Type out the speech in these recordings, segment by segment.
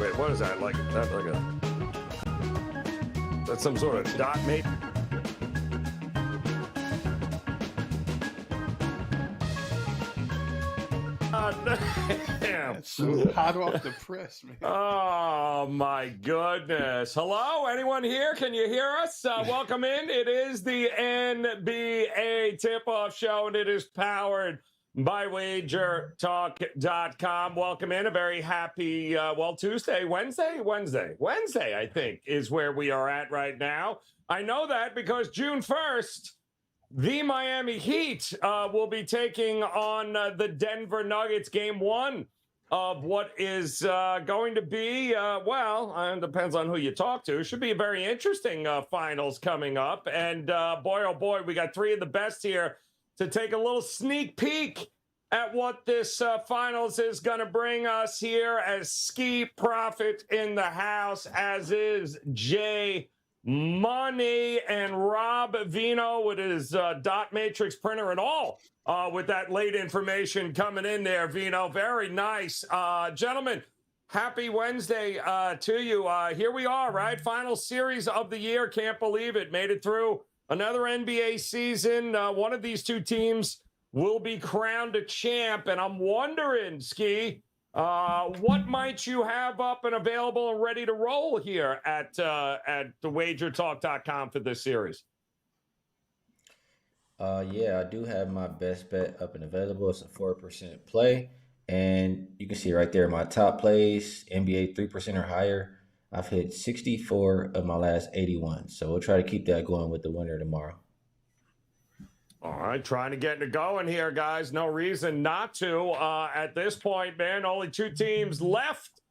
Wait, what is that? Like that's some sort of dot mate? Damn. That's so hot off the press, man. Oh, my goodness. Hello? Anyone here? Can you hear us? Welcome in. It is the NBA tip-off show, and it is powered by WagerTalk.com. Welcome in. A very happy, Tuesday, Wednesday, I think, is where we are at right now. I know that because June 1st, the Miami Heat will be taking on the Denver Nuggets, game one of what is going to be, depends on who you talk to. Should be a very interesting finals coming up. And boy, oh boy, we got three of the best here to take a little sneak peek at what this finals is going to bring us here, as Skee Prophet in the house, as is Jay Money and Rob Vino with his dot matrix printer and all, with that late information coming in there. Vino, very nice. Gentlemen, happy Wednesday to you. Here we are, right? Final series of the year. Can't believe it. Made it through another NBA season. One of these two teams will be crowned a champ, and I'm wondering, Skee, what might you have up and available and ready to roll here at the WagerTalk.com for this series? I do have my best bet up and available. It's a 4% play, and you can see right there my top plays, NBA 3% or higher. I've hit 64 of my last 81, so we'll try to keep that going with the winner tomorrow. All right, trying to get it going here, guys. No reason not to. At this point, man, only two teams left.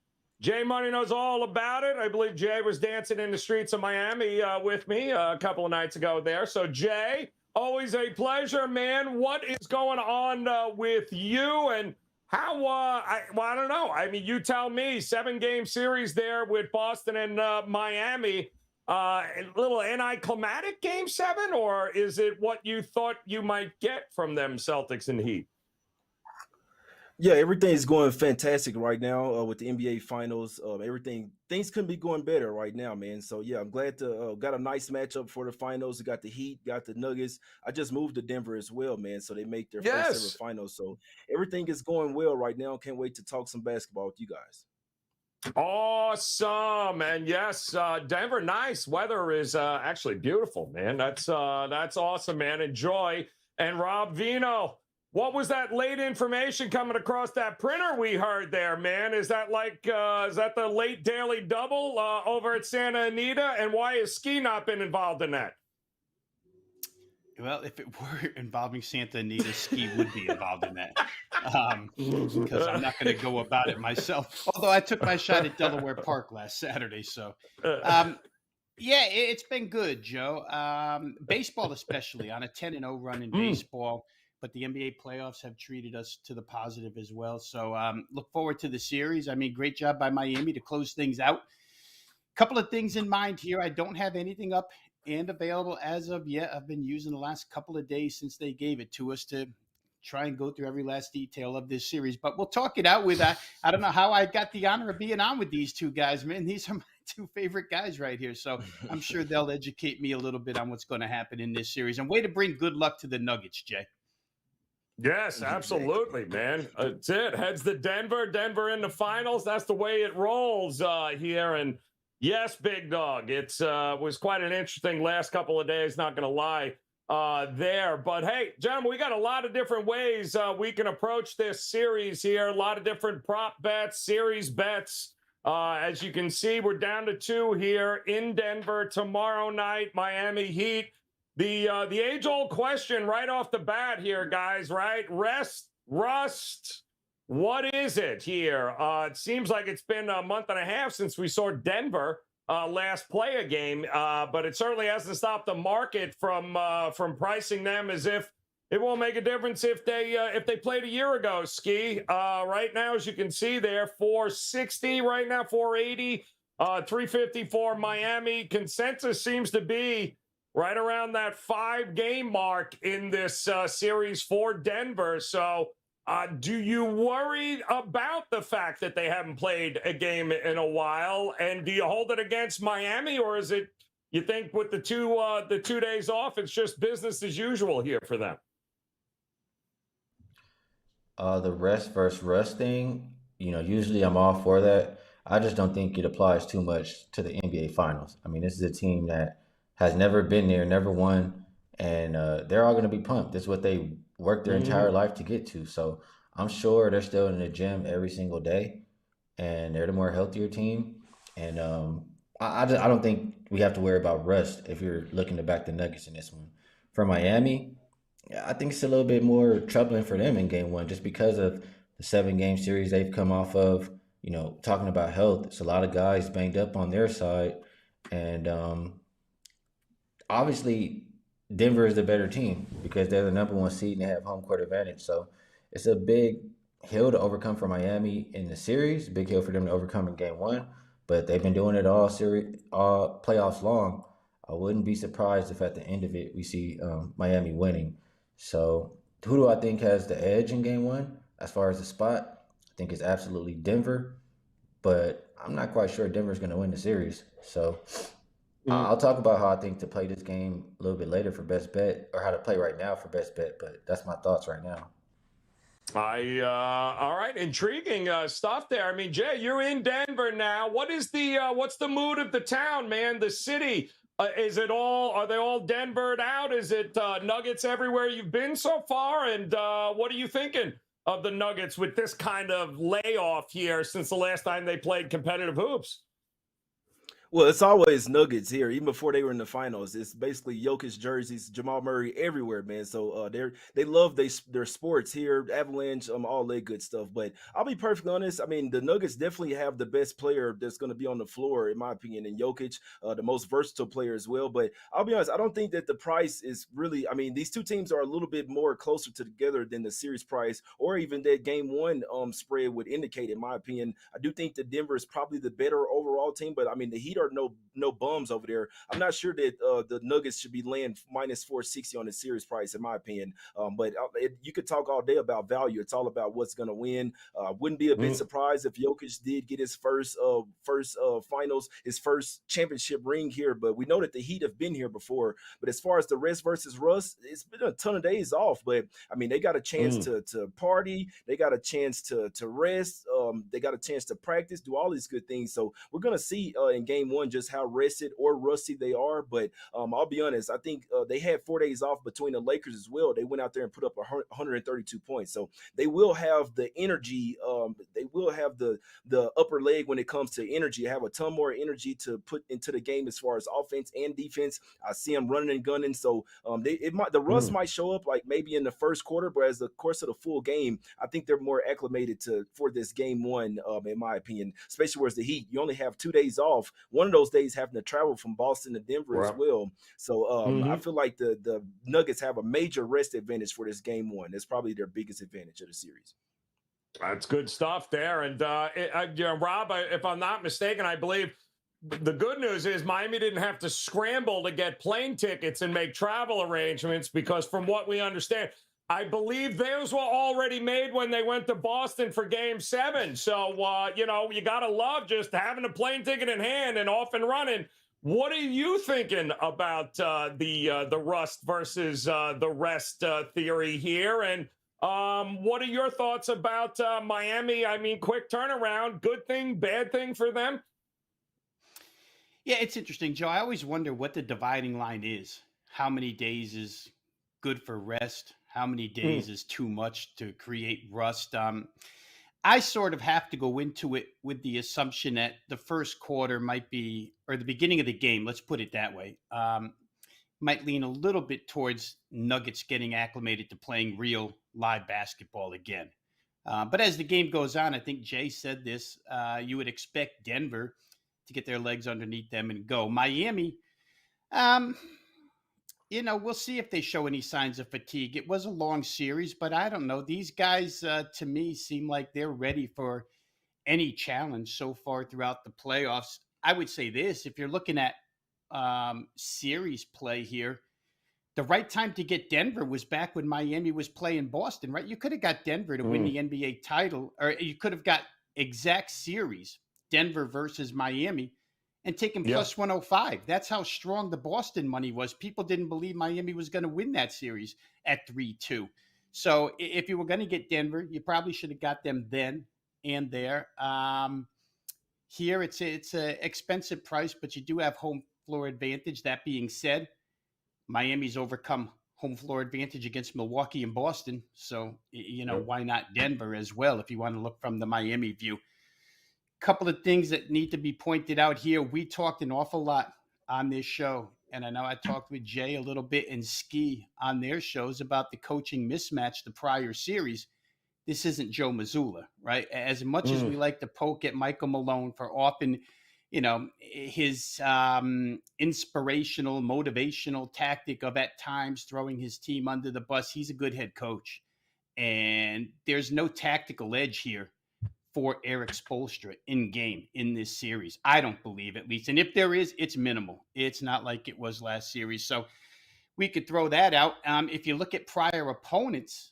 Jay Money knows all about it. I believe Jay was dancing in the streets of Miami with me a couple of nights ago there. So, Jay, always a pleasure, man. What is going on with you, and how, I don't know. I mean, you tell me. 7-game series there with Boston and Miami. A little anticlimactic game 7, or is it what you thought you might get from them Celtics and Heat? Yeah, everything's going fantastic right now with the NBA Finals. Things couldn't be going better right now, man. So yeah, I'm glad to got a nice matchup for the finals. We got the Heat, got the Nuggets. I just moved to Denver as well, man. So they make their first ever finals. So everything is going well right now. Can't wait to talk some basketball with you guys. Awesome. And yes, Denver, nice. Weather is actually beautiful, man. That's awesome, man. Enjoy. And Rob Vino, what was that late information coming across that printer we heard there, man? Is that is that the late daily double over at Santa Anita? And why has Skee not been involved in that? Well, if it were involving Santa Anita, Skee would be involved in that, because I'm not going to go about it myself. Although I took my shot at Delaware Park last Saturday. So, it's been good, Joe. Baseball especially, on a 10-0 run in baseball. But the NBA playoffs have treated us to the positive as well. So look forward to the series. I mean, great job by Miami to close things out. Couple of things in mind here. I don't have anything up and available as of yet. I've been using the last couple of days since they gave it to us to try and go through every last detail of this series. But we'll talk it out with, I don't know how I got the honor of being on with these two guys, man. These are my two favorite guys right here. So I'm sure they'll educate me a little bit on what's going to happen in this series. And way to bring good luck to the Nuggets, Jay. Yes, absolutely, man. That's it. Heads to Denver. Denver in the finals. That's the way it rolls here. And yes, big dog. It was quite an interesting last couple of days, not going to lie there. But, hey, gentlemen, we got a lot of different ways we can approach this series here. A lot of different prop bets, series bets. As you can see, we're down to 2 here in Denver tomorrow night. Miami Heat. The age-old question right off the bat here, guys, right? Rust. What is it here? It seems like it's been a month and a half since we saw Denver last play a game, but it certainly hasn't stopped the market from pricing them as if it won't make a difference if they played a year ago. Skee, right now, as you can see there, 460 right now, 480, 350 for Miami. Consensus seems to be right around that 5-game mark in this series for Denver. So Do you worry about the fact that they haven't played a game in a while? And do you hold it against Miami, or is it you think with the 2 days off, it's just business as usual here for them? The rest versus rust thing, usually I'm all for that. I just don't think it applies too much to the NBA Finals. I mean, this is a team that has never been there, never won, and they're all going to be pumped. This is what they worked their entire life to get to. So I'm sure they're still in the gym every single day, and they're the more healthier team. And I don't think we have to worry about rust if you're looking to back the Nuggets in this one. For Miami, yeah, I think it's a little bit more troubling for them in game one just because of the 7 game series they've come off of. Talking about health, it's a lot of guys banged up on their side. And obviously, Denver is the better team because they're the number 1 seed and they have home court advantage. So it's a big hill to overcome for Miami in the series, big hill for them to overcome in game one. But they've been doing it all playoffs long. I wouldn't be surprised if at the end of it we see Miami winning. So, who do I think has the edge in game one as far as the spot? I think it's absolutely Denver, but I'm not quite sure Denver's going to win the series. So, I'll talk about how I think to play this game a little bit later for best bet, or how to play right now for best bet, but that's my thoughts right now. All right, intriguing stuff there. I mean, Jay, you're in Denver now. What's the mood of the town, man? The city. Are they all Denvered out? Is it Nuggets everywhere you've been so far? And what are you thinking of the Nuggets with this kind of layoff here since the last time they played competitive hoops? Well, it's always Nuggets here. Even before they were in the finals, it's basically Jokic jerseys, Jamal Murray everywhere, man. So they love their sports here, Avalanche, all that good stuff. But I'll be perfectly honest. I mean, the Nuggets definitely have the best player that's going to be on the floor, in my opinion, in Jokic, the most versatile player as well. But I'll be honest, I don't think that the price is really. I mean, these two teams are a little bit more closer together than the series price, or even that game one spread would indicate. In my opinion, I do think that Denver is probably the better overall team. But I mean, the Heat are no bums over there. I'm not sure that the Nuggets should be laying minus 460 on the series price, in my opinion. But you could talk all day about value. It's all about what's going to win. Wouldn't be a bit surprised if Jokic did get his first finals, his first championship ring here. But we know that the Heat have been here before. But as far as the rest versus rust, it's been a ton of days off. But I mean, they got a chance to party. They got a chance to rest. They got a chance to practice, do all these good things. So we're gonna see in game one just how rested or rusty they are. But I'll be honest, I think they had 4 days off between the Lakers as well. They went out there and put up 132 points. So they will have the energy. They will have the upper leg when it comes to energy. Have a ton more energy to put into the game as far as offense and defense. I see them running and gunning. So the rust might show up like maybe in the first quarter, but as the course of the full game, I think they're more acclimated for this game one, in my opinion, especially whereas the Heat, you only have 2 days off. One of those days having to travel from Boston to Denver as well. So I feel like the Nuggets have a major rest advantage for this game one. That's probably their biggest advantage of the series. That's good stuff there. And, Rob, if I'm not mistaken, I believe the good news is Miami didn't have to scramble to get plane tickets and make travel arrangements because from what we understand, I believe those were already made when they went to Boston for Game 7. So, you got to love just having a plane ticket in hand and off and running. What are you thinking about the rust versus the rest theory here? And what are your thoughts about Miami? I mean, quick turnaround, good thing, bad thing for them? Yeah, it's interesting, Joe. I always wonder what the dividing line is. How many days is good for rest? How many days is too much to create rust? I sort of have to go into it with the assumption that the first quarter might be, or the beginning of the game, let's put it that way, might lean a little bit towards Nuggets getting acclimated to playing real live basketball again. But as the game goes on, I think Jay said this, you would expect Denver to get their legs underneath them and go. Miami, we'll see if they show any signs of fatigue. It was a long series, but I don't know. These guys, to me, seem like they're ready for any challenge so far throughout the playoffs. I would say this, if you're looking at series play here, the right time to get Denver was back when Miami was playing Boston, right? You could have got Denver to win the NBA title, or you could have got exact series, Denver versus Miami, and taken plus 105. That's how strong the Boston money was. People didn't believe Miami was going to win that series at 3-2. So if you were going to get Denver, you probably should have got them then and there. Here, it's an expensive price, but you do have home floor advantage. That being said, Miami's overcome home floor advantage against Milwaukee and Boston. So, why not Denver as well if you want to look from the Miami view? Couple of things that need to be pointed out here. We talked an awful lot on this show, and I know I talked with Jay a little bit and Skee on their shows about the coaching mismatch the prior series. This isn't Joe Mazzulla, right? As much as we like to poke at Michael Malone for often, his inspirational, motivational tactic of at times throwing his team under the bus, he's a good head coach. And there's no tactical edge here for Eric Spoelstra in game in this series. I don't believe, at least. And if there is, it's minimal. It's not like it was last series. So we could throw that out. If you look at prior opponents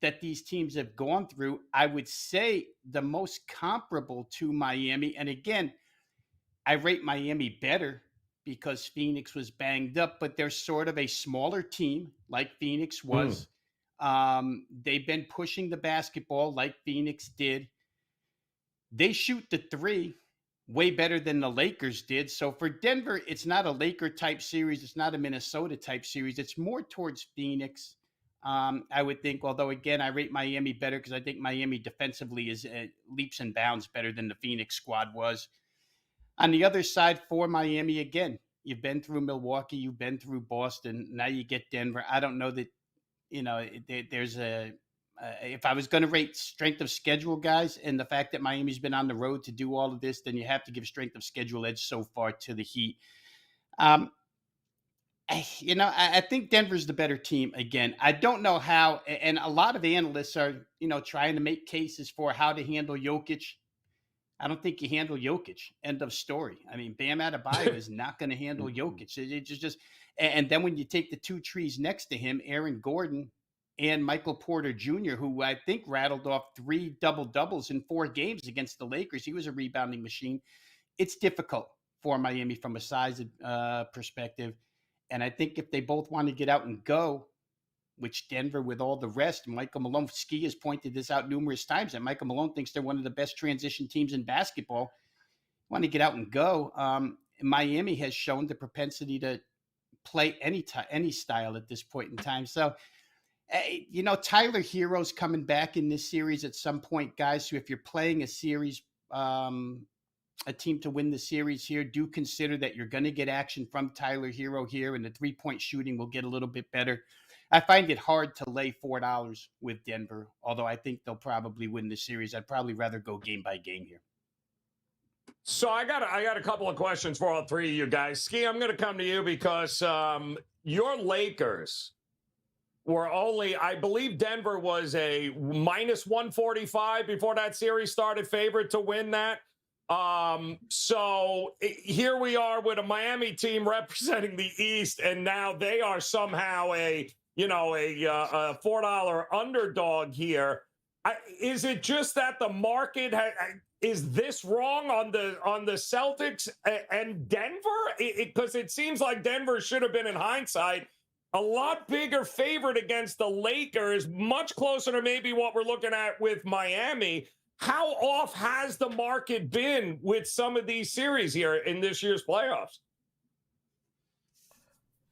that these teams have gone through, I would say the most comparable to Miami. And again, I rate Miami better because Phoenix was banged up, but they're sort of a smaller team like Phoenix was. They've been pushing the basketball like Phoenix did. They shoot the three way better than the Lakers did. So for Denver, it's not a Laker type series. It's not a Minnesota type series. It's more towards Phoenix. I would think, although again, I rate Miami better because I think Miami defensively is leaps and bounds better than the Phoenix squad was. On the other side for Miami, again, you've been through Milwaukee, you've been through Boston. Now you get Denver. I don't know that, there's if I was going to rate strength of schedule, guys, and the fact that Miami's been on the road to do all of this, then you have to give strength of schedule edge so far to the Heat. I think Denver's the better team again. I don't know how, and a lot of analysts are, trying to make cases for how to handle Jokic. I don't think you handle Jokic. End of story. I mean, Bam Adebayo is not going to handle Jokic. It's just, and then when you take the two trees next to him, Aaron Gordon and Michael Porter Jr., who I think rattled off 3 double-doubles in 4 games against the Lakers. He was a rebounding machine. It's difficult for Miami from a size perspective. And I think if they both want to get out and go, which Denver, with all the rest, Michael Malone, Skee has pointed this out numerous times, that Michael Malone thinks they're one of the best transition teams in basketball. Want to get out and go. Miami has shown the propensity to play any style at this point in time. So, Tyler Hero's coming back in this series at some point, guys. So if you're playing a series, a team to win the series here, do consider that you're going to get action from Tyler Hero here, and the 3-point shooting will get a little bit better. I find it hard to lay $4 with Denver, although I think they'll probably win the series. I'd probably rather go game by game here. So I got a couple of questions for all three of you guys. Skee, I'm going to come to you because your Lakers were only, I believe Denver was a minus 145 before that series started, favorite to win that. So here we are with a Miami team representing the East, and now they are somehow a $4 underdog here. Is it just that the market is this wrong on the Celtics and Denver? Because it seems like Denver should have been, in hindsight, a lot bigger favorite against the Lakers, much closer to maybe what we're looking at with Miami. How off has the market been with some of these series here in this year's playoffs?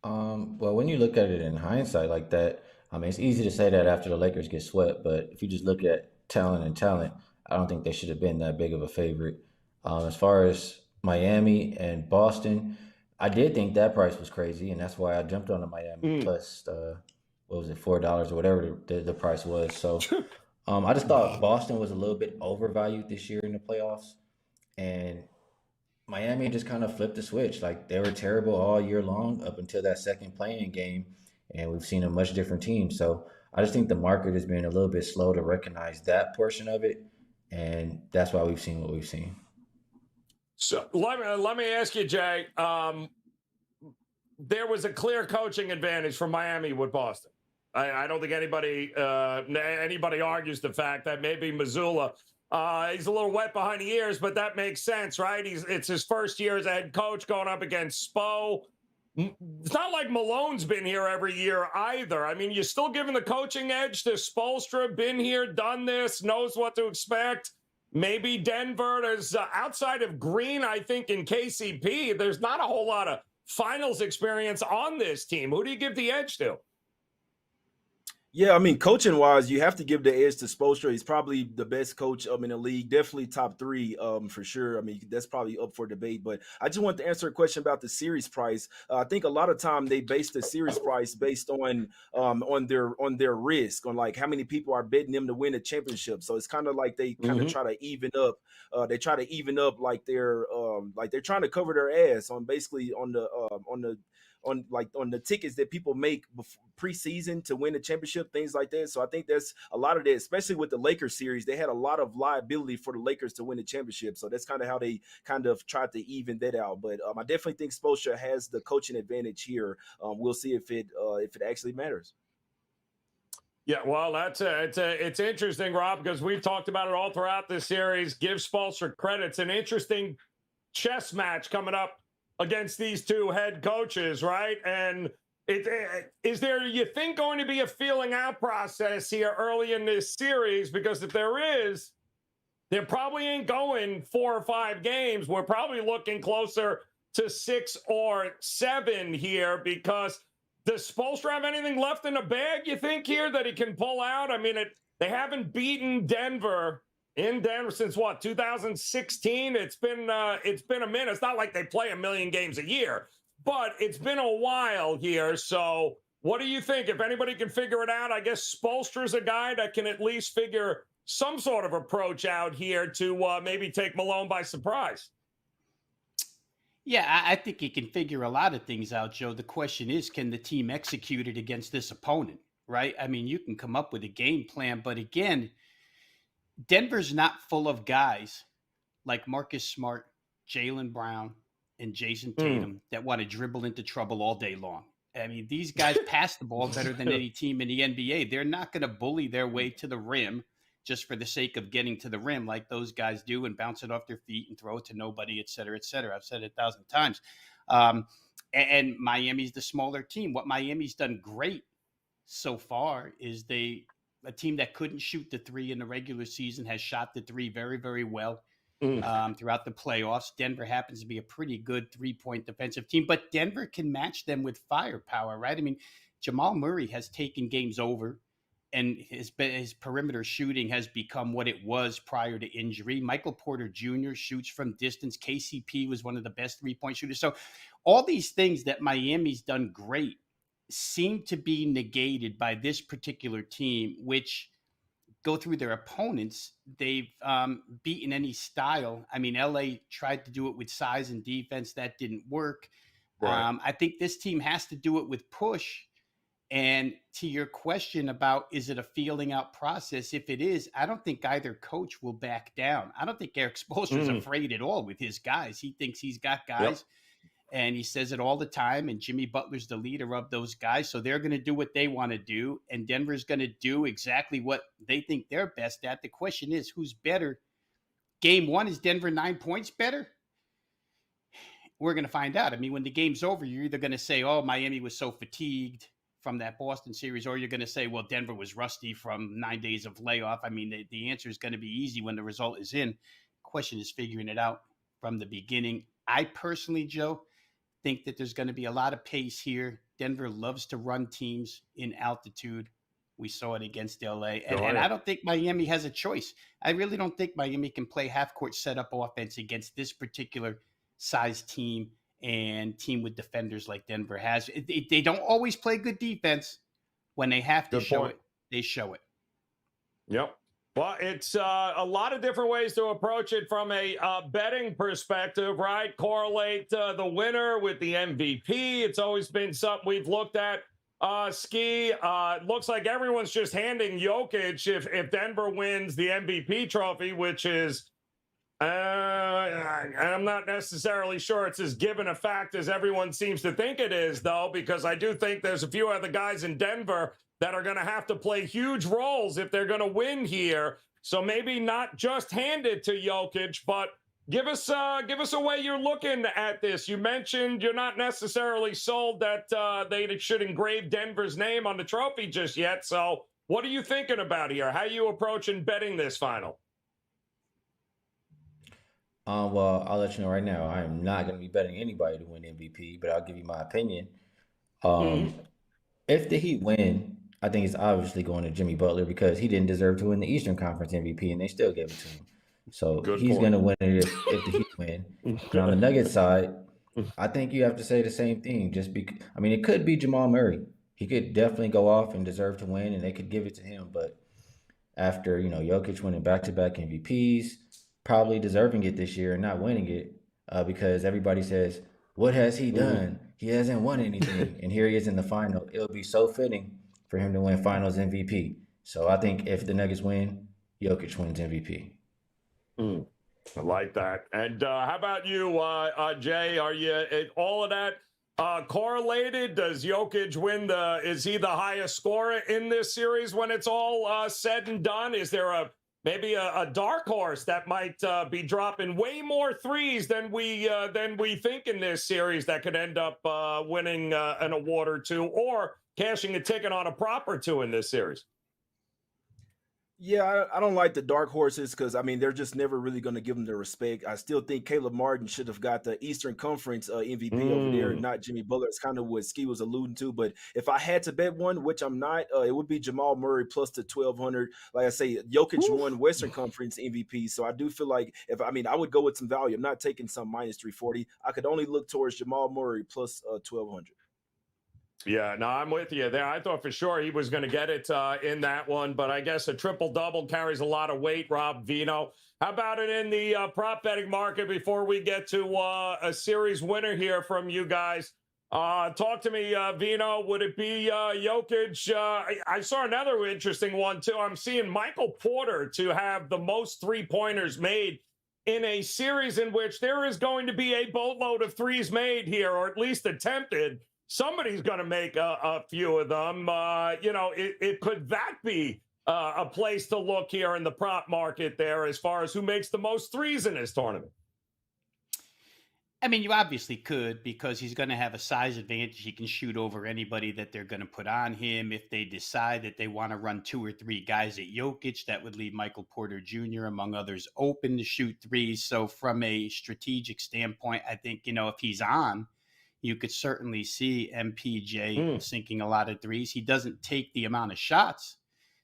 Well, when you look at it in hindsight like that, I mean, it's easy to say that after the Lakers get swept, but if you just look at talent, I don't think they should have been that big of a favorite. As far as Miami and Boston, I did think that price was crazy, and that's why I jumped on the Miami plus, what was it, $4 or whatever the price was. So I just thought Boston was a little bit overvalued this year in the playoffs, and Miami just kind of flipped the switch. Like, they were terrible all year long up until that second play-in game, and we've seen a much different team. So I just think the market has been a little bit slow to recognize that portion of it, and that's why we've seen what we've seen. So let me ask you, Jay. there was a clear coaching advantage for Miami with Boston. I don't think anybody argues the fact that maybe Missoula, he's a little wet behind the ears, but that makes sense, right? It's his first year as a head coach going up against Spo. It's not like Malone's been here every year either. I mean, you're still giving the coaching edge to Spoelstra, been here, done this, knows what to expect. Maybe Denver, there's outside of Green, I think, in KCP, there's not a whole lot of finals experience on this team. Who do you give the edge to? Yeah, I mean, coaching wise, you have to give the edge to Spoelstra. He's probably the best coach in the league, definitely top three for sure. I mean, that's probably up for debate. But I just want to answer a question about the series price. I think a lot of time they base the series price based on their risk, on like how many people are betting them to win a championship. So it's kind of like they kind of try to even up. They try to even up like they're trying to cover their ass on basically on the tickets that people make preseason to win the championship, things like that. So I think there's a lot of that, especially with the Lakers series. They had a lot of liability for the Lakers to win the championship. So that's kind of how they kind of tried to even that out. But I definitely think Spoelstra has the coaching advantage here. We'll see if it actually matters. Yeah, well, it's interesting, Rob, because we've talked about it all throughout this series. Give Spoelstra credit. It's an interesting chess match coming up against these two head coaches, right? And is there, you think, going to be a feeling out process here early in this series? Because if there is, there probably ain't going 4 or 5 games. We're probably looking closer to 6 or 7 here, because does Spoelstra have anything left in the bag, you think, here that he can pull out? I mean, they haven't beaten Denver in Denver since what, 2016? It's been a minute. It's not like they play a million games a year, but it's been a while here. So what do you think? If anybody can figure it out, I guess Spoelstra's a guy that can at least figure some sort of approach out here to maybe take Malone by surprise. Yeah, I think he can figure a lot of things out, Joe. The question is, can the team execute it against this opponent, right? I mean, you can come up with a game plan, but again, Denver's not full of guys like Marcus Smart, Jaylen Brown, and Jason Tatum that want to dribble into trouble all day long. I mean, these guys pass the ball better than any team in the NBA. They're not going to bully their way to the rim just for the sake of getting to the rim like those guys do and bounce it off their feet and throw it to nobody, et cetera, et cetera. I've said it 1,000 times. And Miami's the smaller team. What Miami's done great so far is a team that couldn't shoot the three in the regular season has shot the three very, very well throughout the playoffs. Denver happens to be a pretty good three-point defensive team, but Denver can match them with firepower, right? I mean, Jamal Murray has taken games over, and his perimeter shooting has become what it was prior to injury. Michael Porter Jr. shoots from distance. KCP was one of the best three-point shooters. So all these things that Miami's done great seem to be negated by this particular team, which go through their opponents. They've beaten any style. I mean, LA tried to do it with size and defense. That didn't work. Right. I think this team has to do it with push. And to your question about, is it a feeling out process? If it is, I don't think either coach will back down. I don't think Eric Spoelstra is afraid at all with his guys. He thinks he's got guys, and he says it all the time. And Jimmy Butler's the leader of those guys. So they're going to do what they want to do. And Denver's going to do exactly what they think they're best at. The question is, who's better? Game 1, is Denver 9 points better? We're going to find out. I mean, when the game's over, you're either going to say, oh, Miami was so fatigued from that Boston series, or you're going to say, well, Denver was rusty from 9 days of layoff. I mean, the answer is going to be easy when the result is in. Question is figuring it out from the beginning. I personally, Joe, think that there's going to be a lot of pace here. Denver loves to run teams in altitude. We saw it against LA. And I don't think Miami has a choice. I really don't think Miami can play half-court setup offense against this particular size team and team with defenders like Denver has. They don't always play good defense. When they have to show it, they show it. Yep. Well, it's a lot of different ways to approach it from a betting perspective, right? Correlate the winner with the MVP. It's always been something we've looked at. Skee, looks like everyone's just handing Jokic if Denver wins the MVP trophy, which is And I'm not necessarily sure it's as given a fact as everyone seems to think it is, though, because I do think there's a few other guys in Denver that are going to have to play huge roles if they're going to win here. So maybe not just hand it to Jokic, but give us a way you're looking at this. You mentioned you're not necessarily sold that they should engrave Denver's name on the trophy just yet. So what are you thinking about here? How are you approaching betting this final? Well, I'll let you know right now. I am not going to be betting anybody to win MVP, but I'll give you my opinion. If the Heat win, I think it's obviously going to Jimmy Butler because he didn't deserve to win the Eastern Conference MVP, and they still gave it to him. So he's going to win it if the Heat win. And on the Nuggets side, I think you have to say the same thing. Just because, I mean, it could be Jamal Murray. He could definitely go off and deserve to win, and they could give it to him. But after Jokic winning back-to-back MVPs, probably deserving it this year and not winning it because everybody says, what has he done? He hasn't won anything. And here he is in the final. It'll be so fitting for him to win finals MVP. So I think if the Nuggets win, Jokic wins MVP. I like that. And how about you, Jay? Are you all of that correlated? Does Jokic win is he the highest scorer in this series when it's all said and done? Is there maybe a dark horse that might be dropping way more threes than we think in this series that could end up winning an award or two or cashing a ticket on a prop or two in this series? Yeah, I don't like the dark horses because, I mean, they're just never really going to give them the respect. I still think Caleb Martin should have got the Eastern Conference MVP over there, not Jimmy Butler. It's kind of what Skee was alluding to. But if I had to bet one, which I'm not, it would be Jamal Murray plus the 1,200. Like I say, Jokic won Western Conference MVP. So I do feel like I would go with some value. I'm not taking some minus 340. I could only look towards Jamal Murray plus 1,200. Yeah, no, I'm with you there. I thought for sure he was going to get it in that one, but I guess a triple-double carries a lot of weight, Rob Vino. How about it in the prop betting market before we get to a series winner here from you guys? Talk to me, Vino. Would it be Jokic? I saw another interesting one, too. I'm seeing Michael Porter to have the most three-pointers made in a series in which there is going to be a boatload of threes made here, or at least attempted. Somebody's going to make a few of them. Could that be a place to look here in the prop market there as far as who makes the most threes in this tournament? I mean, you obviously could because he's going to have a size advantage. He can shoot over anybody that they're going to put on him. If they decide that they want to run two or three guys at Jokic, that would leave Michael Porter Jr., among others, open to shoot threes. So from a strategic standpoint, I think, if he's on, you could certainly see MPJ sinking a lot of threes. He doesn't take the amount of shots.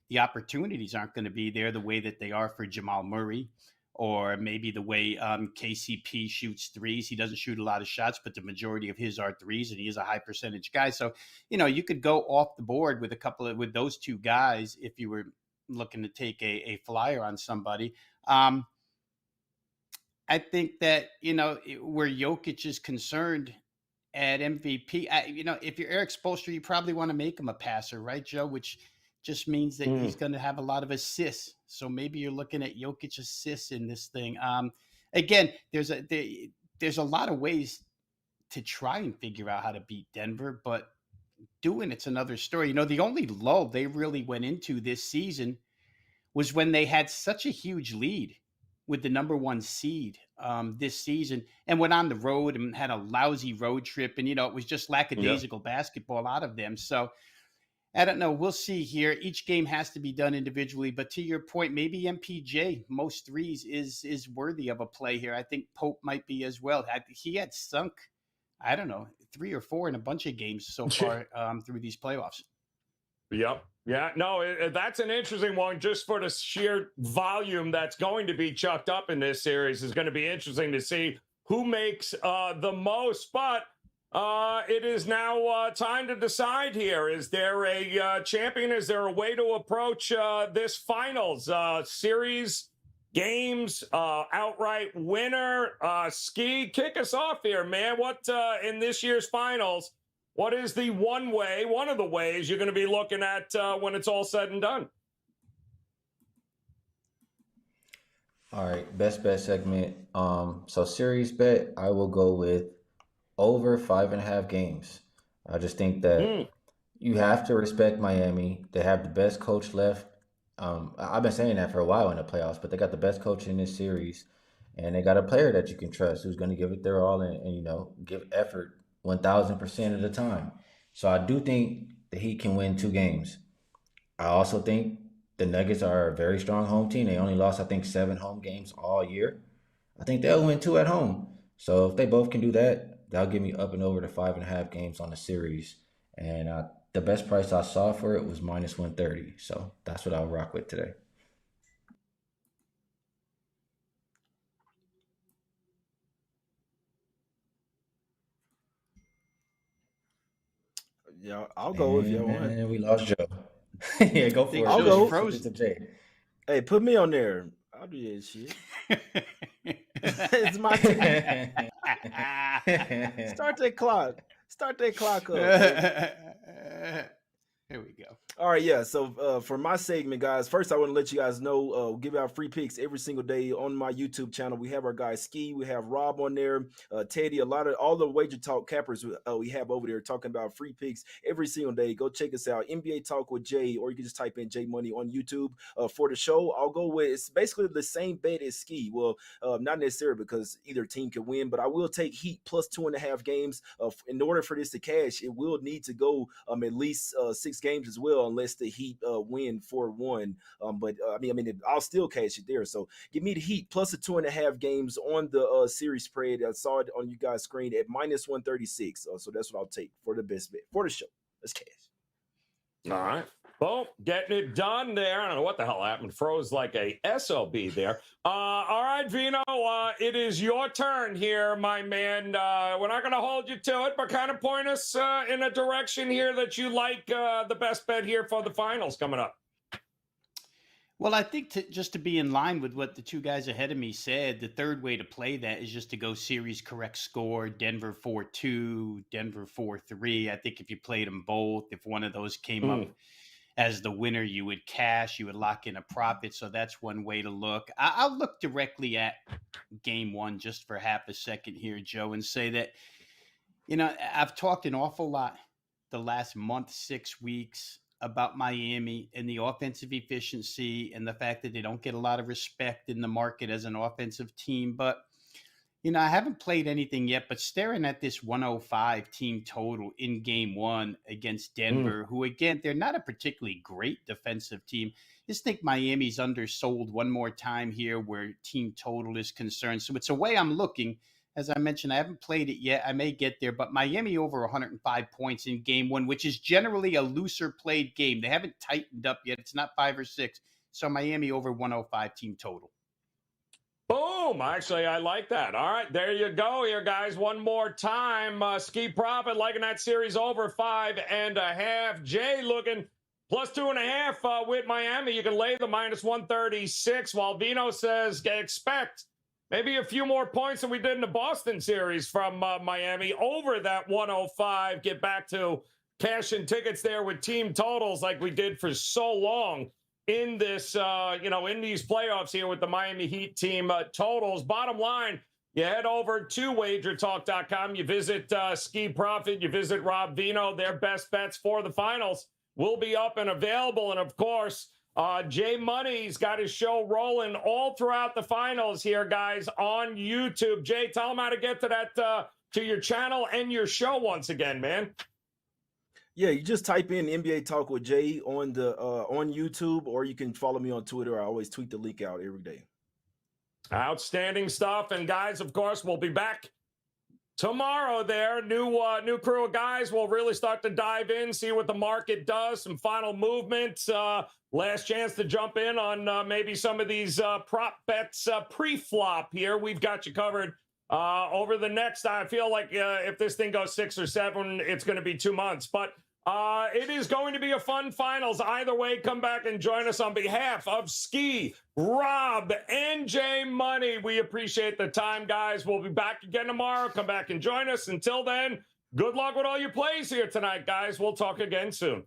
The opportunities aren't going to be there the way that they are for Jamal Murray or maybe the way KCP shoots threes. He doesn't shoot a lot of shots, but the majority of his are threes, and he is a high percentage guy. So, you could go off the board with with those two guys if you were looking to take a flyer on somebody. I think that, where Jokic is concerned, at MVP, if you're Eric Spoelstra, you probably want to make him a passer, right, Joe? Which just means that he's going to have a lot of assists. So maybe you're looking at Jokic assists in this thing. Again, there's a lot of ways to try and figure out how to beat Denver, but doing it's another story. The only lull they really went into this season was when they had such a huge lead with the number one seed this season and went on the road and had a lousy road trip. And, it was just lackadaisical basketball out of them. So I don't know. We'll see here. Each game has to be done individually. But to your point, maybe MPJ, most threes, is worthy of a play here. I think Pope might be as well. He had sunk, 3 or 4 in a bunch of games so far through these playoffs. Yep. Yeah, no, that's an interesting one just for the sheer volume that's going to be chucked up in this series. Is going to be interesting to see who makes the most. But it is now time to decide here. Is there a champion? Is there a way to approach this finals series, games, outright winner? Skee, kick us off here, man. What in this year's finals? What is the one of the ways you're going to be looking at when it's all said and done? All right, best bet segment. So series bet, I will go with over 5.5 games. I just think that Mm. you have to respect Miami. They have the best coach left. I've been saying that for a while in the playoffs, but they got the best coach in this series, and they got a player that you can trust who's going to give it their all and give effort 1,000% of the time. So I do think the Heat can win 2 games. I also think the Nuggets are a very strong home team. They only lost, I think, 7 home games all year. I think they'll win 2 at home. So if they both can do that, that'll give me up and over to 5.5 games on the series. And the best price I saw for it was minus 130. So that's what I'll rock with today. Yeah, I'll go if y'all want. And we lost Joe. Yeah, go I for think it, I'll Joe's Joe. go. Send it to frozen. Jay. Hey, put me on there. I'll do that shit. It's my team. Start that clock. Start that clock up. Here we go. All right, yeah. So for my segment, guys, first I want to let you guys know, give out free picks every single day on my YouTube channel. We have our guy Skee, we have Rob on there, Teddy, all the WagerTalk cappers we have over there talking about free picks every single day. Go check us out, NBA Talk with Jay, or you can just type in Jay Money on YouTube. For the show, I'll go with it's basically the same bet as Skee. Well, not necessarily because either team can win, but I will take Heat plus 2.5 games. In order for this to cash, it will need to go at least 6 games as well, unless the Heat win 4-1. But I'll still cash it there. So give me the Heat plus the 2.5 games on the series spread. I saw it on you guys' screen at minus 136. So that's what I'll take for the best bet for the show. Let's cash. All right. Well, getting it done there. I don't know what the hell happened. Froze like a SOB there. All right, Vino, it is your turn here, my man. We're not going to hold you to it, but kind of point us in a direction here that you like the best bet here for the finals coming up. Well, I think just to be in line with what the two guys ahead of me said, the third way to play that is just to go series correct score, Denver 4-2, Denver 4-3. I think if you played them both, if one of those came up as the winner, you would cash, you would lock in a profit. So that's one way to look. I'll look directly at game one just for half a second here, Joe, and say that, I've talked an awful lot the last month, 6 weeks about Miami and the offensive efficiency and the fact that they don't get a lot of respect in the market as an offensive team. But, I haven't played anything yet, but staring at this 105 team total in game one against Denver, who, again, they're not a particularly great defensive team. Just think Miami's undersold one more time here where team total is concerned. So it's a way I'm looking. As I mentioned, I haven't played it yet. I may get there, but Miami over 105 points in game one, which is generally a looser played game. They haven't tightened up yet. It's not 5 or 6. So Miami over 105 team total. Boom. Actually, I like that. All right, there you go here, guys. One more time. Skee Profit liking that series over 5.5. Jay looking plus 2.5 with Miami. You can lay the minus 136, while Vino says expect maybe a few more points than we did in the Boston series from Miami over that 105. Get back to cashing tickets there with team totals like we did for so long in this, in these playoffs here with the Miami Heat team totals. Bottom line, you head over to WagerTalk.com. You visit Skee Profit. You visit Rob Vino. Their best bets for the finals will be up and available. And, of course, Jay Money's got his show rolling all throughout the finals here, guys, on YouTube. Jay, tell them how to get to that, to your channel and your show once again, man. Yeah, you just type in NBA Talk with Jay on YouTube, or you can follow me on Twitter. I always tweet the link out every day. Outstanding stuff. And guys, of course, we'll be back tomorrow there. New crew of guys will really start to dive in, see what the market does, some final movements. Last chance to jump in on maybe some of these prop bets pre-flop here. We've got you covered over the next, I feel like if this thing goes 6 or 7, it's going to be 2 months. But it is going to be a fun finals. Either way, come back and join us on behalf of Skee, Rob, and Jay Money. We appreciate the time, guys. We'll be back again tomorrow. Come back and join us. Until then, good luck with all your plays here tonight, guys. We'll talk again soon.